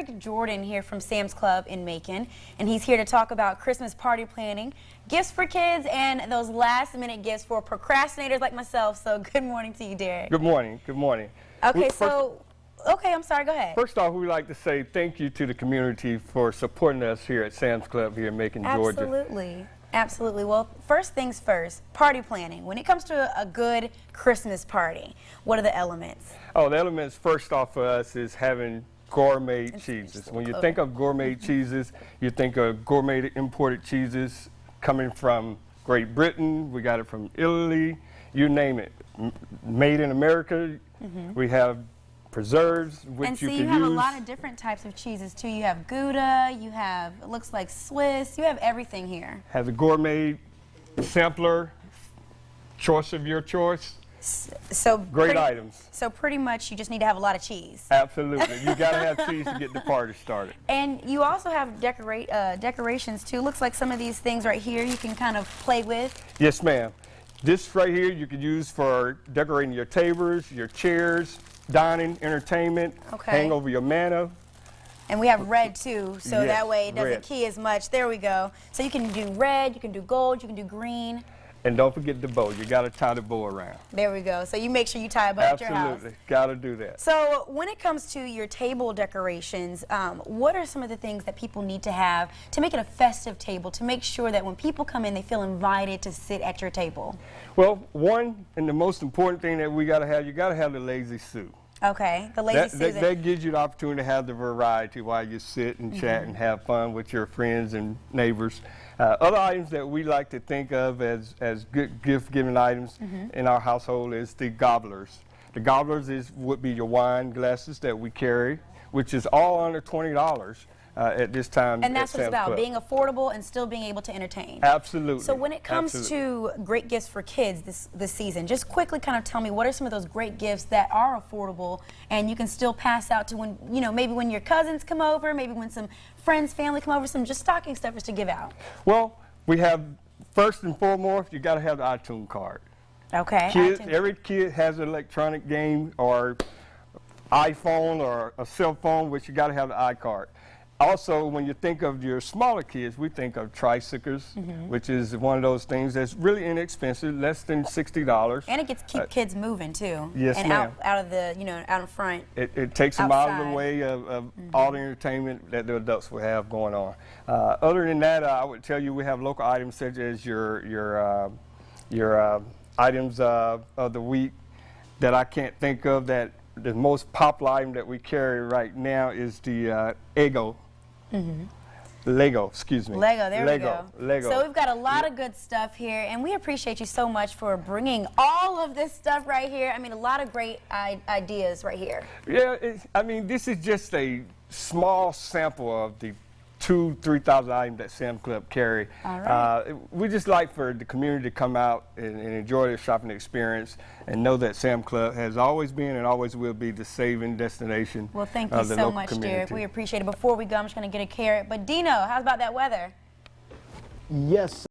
Derrick Jordan here from Sam's Club in Macon, and he's here to talk about Christmas party planning, gifts for kids, and those last-minute gifts for procrastinators like myself. So good morning to you, Derrick. Good morning. Good morning. Okay, I'm sorry, go ahead. First off, we'd like to say thank you to the community for supporting us here at Sam's Club here in Macon, Georgia. Absolutely. Absolutely. Well, first things first, party planning. When it comes to a good Christmas party, what are the elements? Oh, the elements first off for us is having gourmet cheeses. When you think of gourmet cheeses, you think of gourmet imported cheeses coming from Great Britain. We got it from Italy, you name it. Made in America. We have preserves, which and you see, can you have use. a lot of different types of cheeses too. You have Gouda, you have, it looks like Swiss, you have everything here. Have a gourmet sampler, choice of your choice. So great items. So pretty much you just need to have a lot of cheese. Absolutely. You got to have cheese to get the party started. And you also have decorations too. Looks like some of these things right here you can kind of play with. Yes, ma'am. This right here you could use for decorating your tables, your chairs, dining, entertainment, hang over your mantel. And we have red too, so yes, that way it doesn't red. key as much. There we go. So you can do red, you can do gold, you can do green. And don't forget the bow. You got to tie the bow around. There we go. So you make sure you tie a bow at your house. Absolutely. Got to do that. So when it comes to your table decorations, what are some of the things that people need to have to make it a festive table, to make sure that when people come in, they feel invited to sit at your table? Well, one and the most important thing that we got to have, you got to have the lazy Sue. Okay, the lazy Susan. That gives you the opportunity to have the variety while you sit and chat and have fun with your friends and neighbors. Other items that we like to think of as good gift-giving items in our household is the gobblers. The gobblers would be your wine glasses that we carry, which is all under $20 at this time. And that's what it's about, Club. being affordable and still being able to entertain. Absolutely. So when it comes to great gifts for kids this season, just quickly kind of tell me what are some of those great gifts that are affordable and you can still pass out to when, you know, maybe when your cousins come over, maybe when some friends, family come over, some just stocking stuffers to give out. Well, we have, first and foremost, you got to have the iTunes card. Okay. Every kid has an electronic game or iPhone or a cell phone, which you got to have the iCard. Also, when you think of your smaller kids, we think of tricycles, which is one of those things that's really inexpensive, less than $60. And it gets keep kids moving too. Yes, and ma'am. out of the, you know, out in front. It takes them out of the way of all the entertainment that the adults will have going on. Other than that, I would tell you we have local items such as your items of the week that I can't think of. That the most popular item that we carry right now is the Lego, excuse me. Lego, there we go. Lego. So we've got a lot of good stuff here, and we appreciate you so much for bringing all of this stuff right here. I mean, a lot of great ideas right here. Yeah, I mean, this is just a small sample of the 2,000-3,000 items that Sam's Club carry. All right. We just like for the community to come out and enjoy their shopping experience and know that Sam's Club has always been and always will be the saving destination. Well, thank you so much, Derrick. We appreciate it. Before we go, I'm just going to get a carrot. But Dino, how's about that weather? Yes.